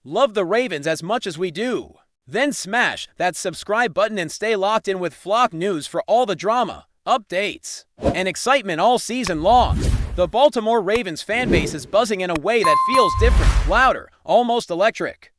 love the Ravens as much as we do, then smash that subscribe button and stay locked in with Flock News for all the drama, updates, and excitement all season long. The Baltimore Ravens fanbase is buzzing in a way that feels different, louder, almost electric.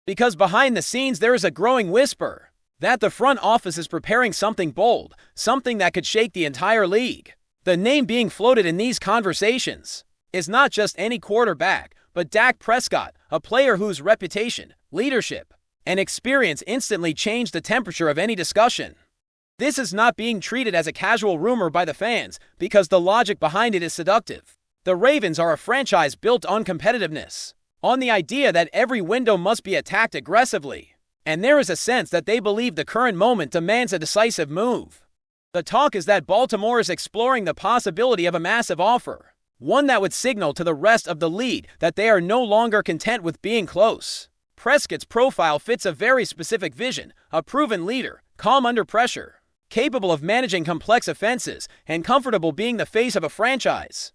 Because behind the scenes there is a growing whisper that the front office is preparing something bold, something that could shake the entire league. The name being floated in these conversations is not just any quarterback, but Dak Prescott, a player whose reputation, leadership, and experience instantly changed the temperature of any discussion. This is not being treated as a casual rumor by the fans because the logic behind it is seductive. The Ravens are a franchise built on competitiveness, on the idea that every window must be attacked aggressively, and there is a sense that they believe the current moment demands a decisive move. The talk is that Baltimore is exploring the possibility of a massive offer, one that would signal to the rest of the league that they are no longer content with being close. Prescott's profile fits a very specific vision, a proven leader, calm under pressure, capable of managing complex offenses, and comfortable being the face of a franchise.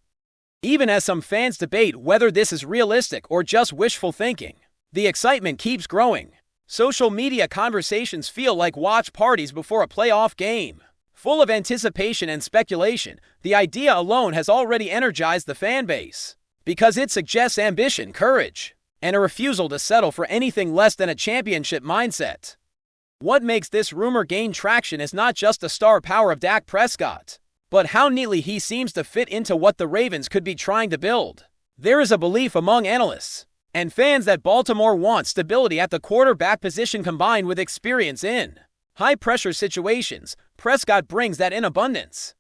Even as some fans debate whether this is realistic or just wishful thinking, the excitement keeps growing. Social media conversations feel like watch parties before a playoff game. Full of anticipation and speculation, the idea alone has already energized the fan base, because it suggests ambition, courage, and a refusal to settle for anything less than a championship mindset. What makes this rumor gain traction is not just the star power of Dak Prescott, but how neatly he seems to fit into what the Ravens could be trying to build. There is a belief among analysts and fans that Baltimore wants stability at the quarterback position combined with experience in high-pressure situations. Prescott brings that in abundance.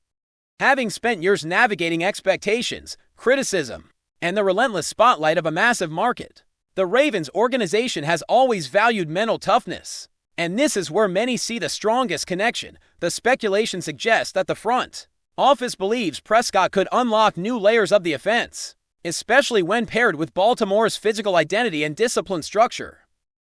Having spent years navigating expectations, criticism, and the relentless spotlight of a massive market, the Ravens organization has always valued mental toughness. And this is where many see the strongest connection. The speculation suggests that the front office believes Prescott could unlock new layers of the offense, especially when paired with Baltimore's physical identity and disciplined structure.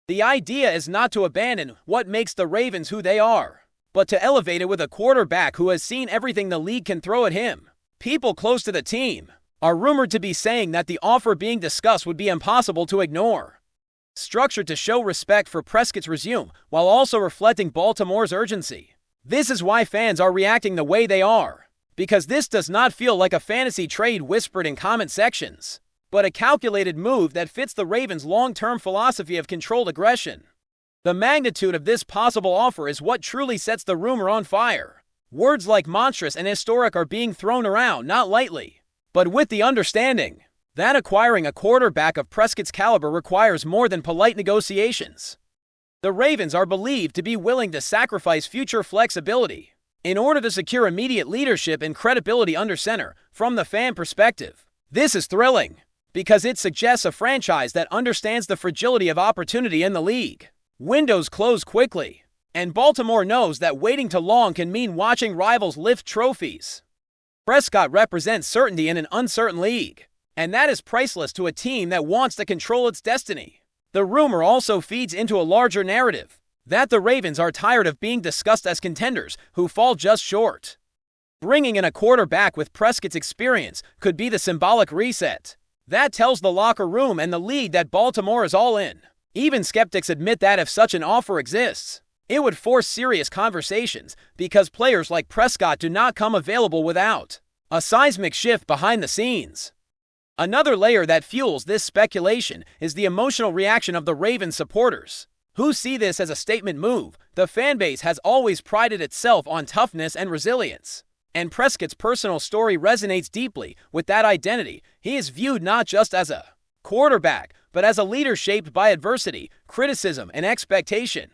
The idea is not to abandon what makes the Ravens who they are, but to elevate it with a quarterback who has seen everything the league can throw at him. People close to the team are rumored to be saying that the offer being discussed would be impossible to ignore, structured to show respect for Prescott's resume while also reflecting Baltimore's urgency. This is why fans are reacting the way they are, because this does not feel like a fantasy trade whispered in comment sections, but a calculated move that fits the Ravens' long-term philosophy of controlled aggression. The magnitude of this possible offer is what truly sets the rumor on fire. Words like monstrous and historic are being thrown around, not lightly, but with the understanding that acquiring a quarterback of Prescott's caliber requires more than polite negotiations. The Ravens are believed to be willing to sacrifice future flexibility in order to secure immediate leadership and credibility under center. From the fan perspective, this is thrilling, because it suggests a franchise that understands the fragility of opportunity in the league. Windows close quickly, and Baltimore knows that waiting too long can mean watching rivals lift trophies. Prescott represents certainty in an uncertain league, and that is priceless to a team that wants to control its destiny. The rumor also feeds into a larger narrative that the Ravens are tired of being discussed as contenders who fall just short. Bringing in a quarterback with Prescott's experience could be the symbolic reset that tells the locker room and the league that Baltimore is all in. Even skeptics admit that if such an offer exists, it would force serious conversations because players like Prescott do not come available without a seismic shift behind the scenes. Another layer that fuels this speculation is the emotional reaction of the Ravens supporters, who see this as a statement move. The fanbase has always prided itself on toughness and resilience, and Prescott's personal story resonates deeply with that identity. He is viewed not just as a quarterback, but as a leader shaped by adversity, criticism, and expectation.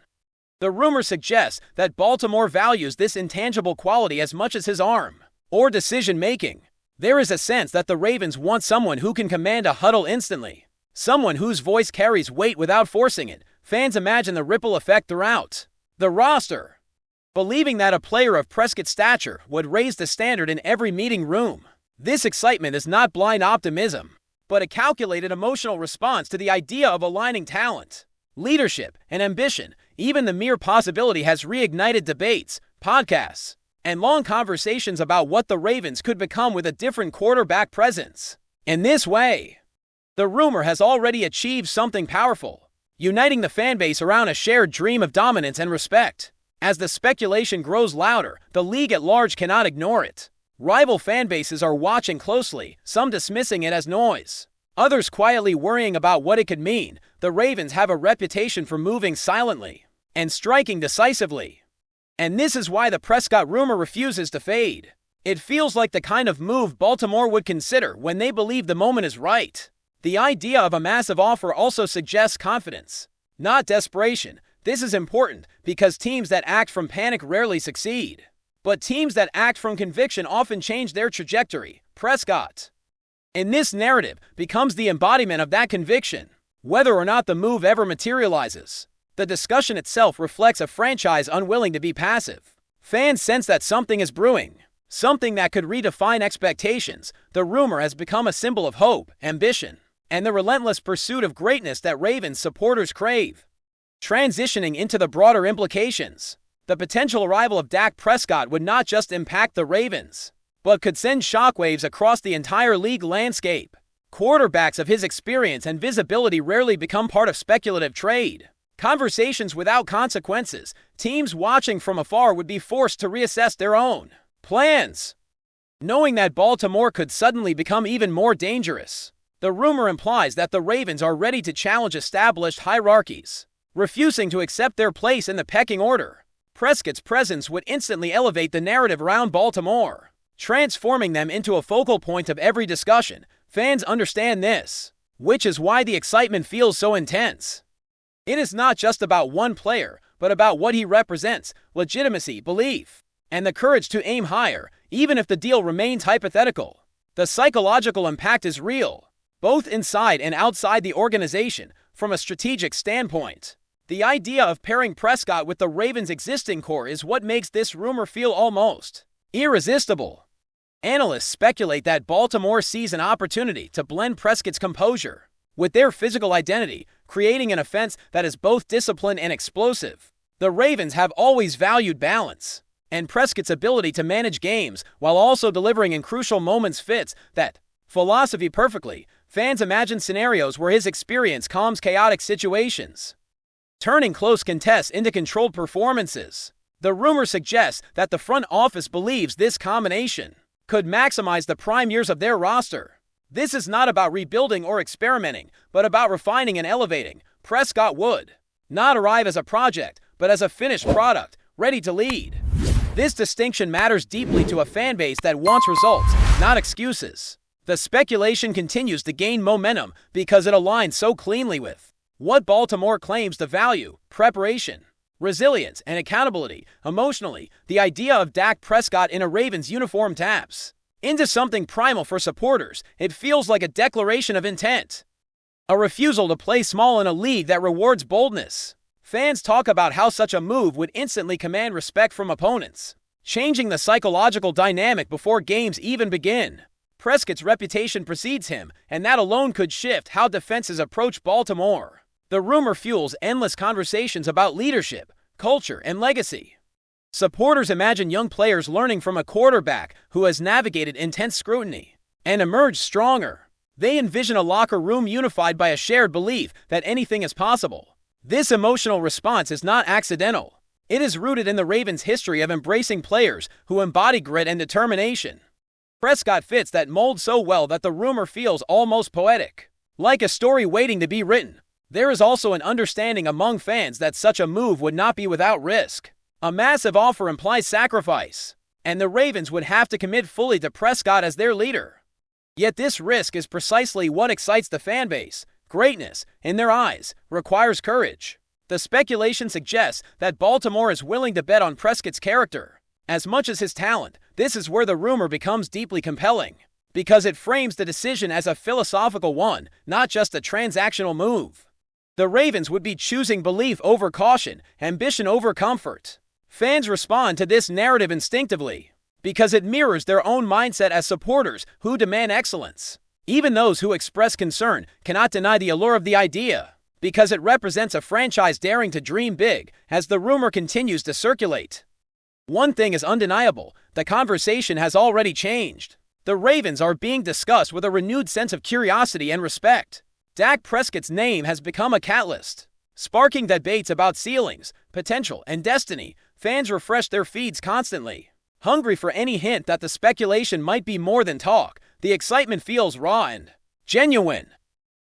The rumor suggests that Baltimore values this intangible quality as much as his arm or decision-making. There is a sense that the Ravens want someone who can command a huddle instantly, someone whose voice carries weight without forcing it. Fans imagine the ripple effect throughout the roster, believing that a player of Prescott's stature would raise the standard in every meeting room. This excitement is not blind optimism, but a calculated emotional response to the idea of aligning talent, leadership, and ambition. Even the mere possibility has reignited debates, podcasts, and long conversations about what the Ravens could become with a different quarterback presence. In this way, the rumor has already achieved something powerful. uniting the fanbase around a shared dream of dominance and respect. As the speculation grows louder, the league at large cannot ignore it. Rival fanbases are watching closely, some dismissing it as noise, others quietly worrying about what it could mean. The Ravens have a reputation for moving silently and striking decisively. And this is why the Prescott rumor refuses to fade. It feels like the kind of move Baltimore would consider when they believe the moment is right. The idea of a massive offer also suggests confidence, not desperation. This is important because teams that act from panic rarely succeed. But teams that act from conviction often change their trajectory. Prescott, in this narrative, becomes the embodiment of that conviction, whether or not the move ever materializes. The discussion itself reflects a franchise unwilling to be passive. Fans sense that something is brewing, something that could redefine expectations. The rumor has become a symbol of hope, ambition, and the relentless pursuit of greatness that Ravens supporters crave. Transitioning into the broader implications, the potential arrival of Dak Prescott would not just impact the Ravens, but could send shockwaves across the entire league landscape. Quarterbacks of his experience and visibility rarely become part of speculative trade conversations without consequences. Teams watching from afar would be forced to reassess their own plans, knowing that Baltimore could suddenly become even more dangerous. The rumor implies that the Ravens are ready to challenge established hierarchies, refusing to accept their place in the pecking order. Prescott's presence would instantly elevate the narrative around Baltimore, transforming them into a focal point of every discussion. Fans understand this, which is why the excitement feels so intense. It is not just about one player, but about what he represents: legitimacy, belief, and the courage to aim higher, even if the deal remains hypothetical. The psychological impact is real, both inside and outside the organization. From a strategic standpoint, the idea of pairing Prescott with the Ravens' existing core is what makes this rumor feel almost irresistible. Analysts speculate that Baltimore sees an opportunity to blend Prescott's composure with their physical identity, creating an offense that is both disciplined and explosive. The Ravens have always valued balance, and Prescott's ability to manage games while also delivering in crucial moments fits that philosophy perfectly. Fans imagine scenarios where his experience calms chaotic situations, turning close contests into controlled performances. The rumor suggests that the front office believes this combination could maximize the prime years of their roster. This is not about rebuilding or experimenting, but about refining and elevating. Prescott would not arrive as a project, but as a finished product, ready to lead. This distinction matters deeply to a fanbase that wants results, not excuses. The speculation continues to gain momentum because it aligns so cleanly with what Baltimore claims to value: preparation, resilience, and accountability. Emotionally, the idea of Dak Prescott in a Ravens uniform taps into something primal for supporters. It feels like a declaration of intent, a refusal to play small in a league that rewards boldness. Fans talk about how such a move would instantly command respect from opponents, changing the psychological dynamic before games even begin. Prescott's reputation precedes him, and that alone could shift how defenses approach Baltimore. The rumor fuels endless conversations about leadership, culture, and legacy. Supporters imagine young players learning from a quarterback who has navigated intense scrutiny and emerged stronger. They envision a locker room unified by a shared belief that anything is possible. This emotional response is not accidental. It is rooted in the Ravens' history of embracing players who embody grit and determination. Prescott fits that mold so well that the rumor feels almost poetic, like a story waiting to be written. There is also an understanding among fans that such a move would not be without risk. A massive offer implies sacrifice, and the Ravens would have to commit fully to Prescott as their leader. Yet this risk is precisely what excites the fanbase. Greatness, in their eyes, requires courage. The speculation suggests that Baltimore is willing to bet on Prescott's character as much as his talent. This is where the rumor becomes deeply compelling, because it frames the decision as a philosophical one, not just a transactional move. The Ravens would be choosing belief over caution, ambition over comfort. Fans respond to this narrative instinctively because it mirrors their own mindset as supporters who demand excellence. Even those who express concern cannot deny the allure of the idea, because it represents a franchise daring to dream big. As the rumor continues to circulate, one thing is undeniable: the conversation has already changed. The Ravens are being discussed with a renewed sense of curiosity and respect. Dak Prescott's name has become a catalyst, Sparking debates about ceilings, potential, and destiny, fans refresh their feeds constantly. Hungry for any hint that the speculation might be more than talk, the excitement feels raw and genuine,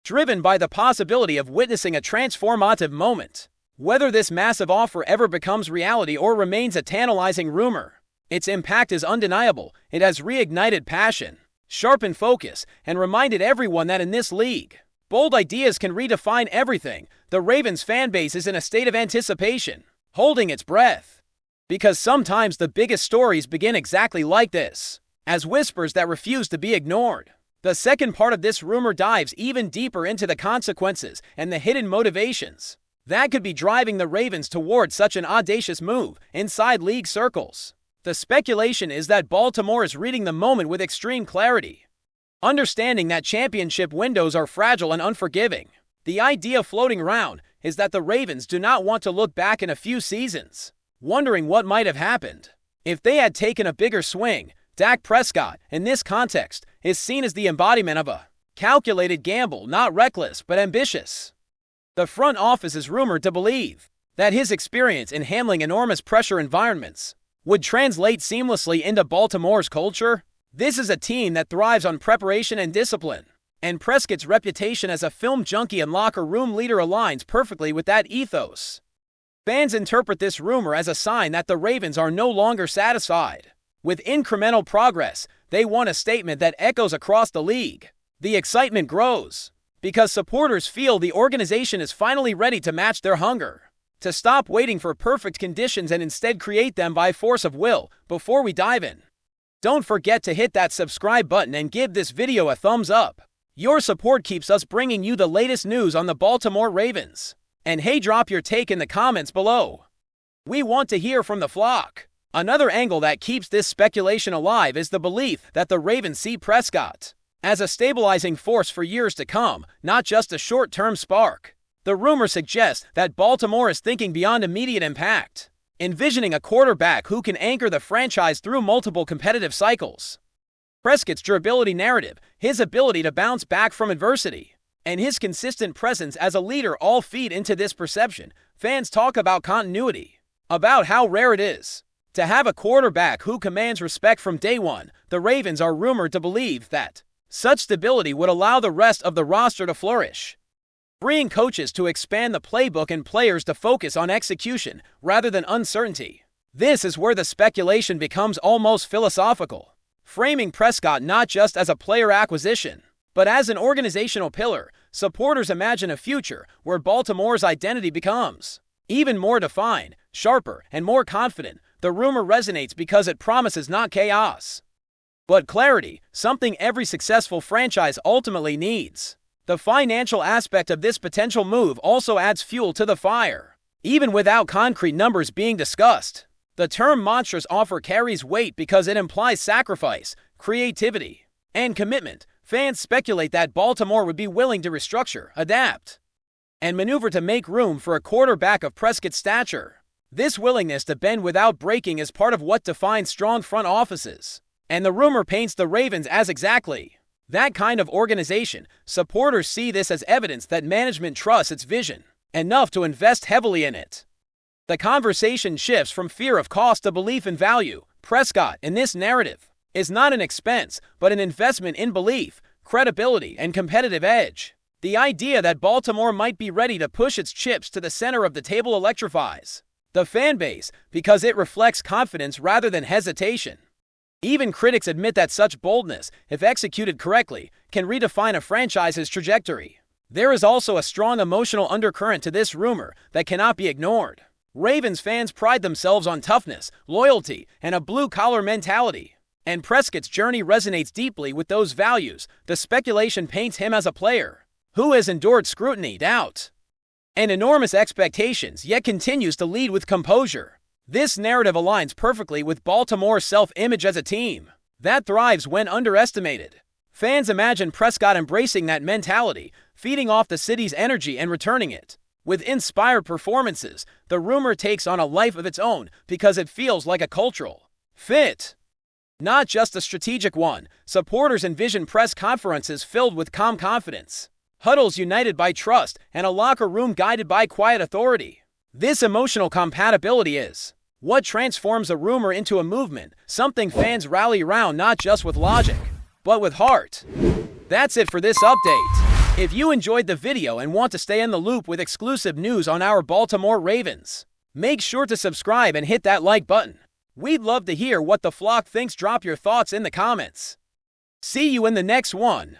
driven by the possibility of witnessing a transformative moment. Whether this massive offer ever becomes reality or remains a tantalizing rumor, its impact is undeniable. It has reignited passion, sharpened focus, and reminded everyone that in this league, bold ideas can redefine everything. The Ravens fan base is in a state of anticipation, holding its breath. Because sometimes the biggest stories begin exactly like this, as whispers that refuse to be ignored. The second part of this rumor dives even deeper into the consequences and the hidden motivations that could be driving the Ravens toward such an audacious move inside league circles. The speculation is that Baltimore is reading the moment with extreme clarity, understanding that championship windows are fragile and unforgiving. The idea floating around is that the Ravens do not want to look back in a few seasons, wondering what might have happened if they had taken a bigger swing. Dak Prescott, in this context, is seen as the embodiment of a calculated gamble, not reckless but ambitious. The front office is rumored to believe that his experience in handling enormous pressure environments would translate seamlessly into Baltimore's culture. This is a team that thrives on preparation and discipline, and Prescott's reputation as a film junkie and locker room leader aligns perfectly with that ethos. Fans interpret this rumor as a sign that the Ravens are no longer satisfied with incremental progress. They want a statement that echoes across the league. The excitement grows because supporters feel the organization is finally ready to match their hunger, to stop waiting for perfect conditions and instead create them by force of will. Before we dive in, don't forget to hit that subscribe button and give this video a thumbs up. Your support keeps us bringing you the latest news on the Baltimore Ravens. And hey, drop your take in the comments below. We want to hear from the flock. Another angle that keeps this speculation alive is the belief that the Ravens see Prescott as a stabilizing force for years to come, not just a short-term spark. The rumor suggests that Baltimore is thinking beyond immediate impact, envisioning a quarterback who can anchor the franchise through multiple competitive cycles. Prescott's durability narrative, his ability to bounce back from adversity, and his consistent presence as a leader all feed into this perception. Fans talk about continuity, about how rare it is to have a quarterback who commands respect from day one. The Ravens are rumored to believe that such stability would allow the rest of the roster to flourish, freeing coaches to expand the playbook and players to focus on execution rather than uncertainty. This is where the speculation becomes almost philosophical, framing Prescott not just as a player acquisition, but as an organizational pillar. Supporters imagine a future where Baltimore's identity becomes even more defined, sharper, and more confident. The rumor resonates because it promises not chaos, but clarity, something every successful franchise ultimately needs. The financial aspect of this potential move also adds fuel to the fire. Even without concrete numbers being discussed, the term monstrous offer carries weight because it implies sacrifice, creativity, and commitment. Fans speculate that Baltimore would be willing to restructure, adapt, and maneuver to make room for a quarterback of Prescott's stature. This willingness to bend without breaking is part of what defines strong front offices, and the rumor paints the Ravens as exactly that kind of organization. Supporters see this as evidence that management trusts its vision enough to invest heavily in it. The conversation shifts from fear of cost to belief in value. Prescott, in this narrative, is not an expense, but an investment in belief, credibility, and competitive edge. The idea that Baltimore might be ready to push its chips to the center of the table electrifies the fan base because it reflects confidence rather than hesitation. Even critics admit that such boldness, if executed correctly, can redefine a franchise's trajectory. There is also a strong emotional undercurrent to this rumor that cannot be ignored. Ravens fans pride themselves on toughness, loyalty, and a blue-collar mentality, and Prescott's journey resonates deeply with those values. The speculation paints him as a player who has endured scrutiny, doubt, and enormous expectations, yet continues to lead with composure. This narrative aligns perfectly with Baltimore's self-image as a team that thrives when underestimated. Fans imagine Prescott embracing that mentality, feeding off the city's energy and returning it with inspired performances. The rumor takes on a life of its own because it feels like a cultural fit, not just a strategic one. Supporters envision press conferences filled with calm confidence, huddles united by trust, and a locker room guided by quiet authority. This emotional compatibility is what transforms a rumor into a movement, something fans rally around not just with logic, but with heart. That's it for this update. If you enjoyed the video and want to stay in the loop with exclusive news on our Baltimore Ravens, make sure to subscribe and hit that like button. We'd love to hear what the flock thinks. Drop your thoughts in the comments. See you in the next one.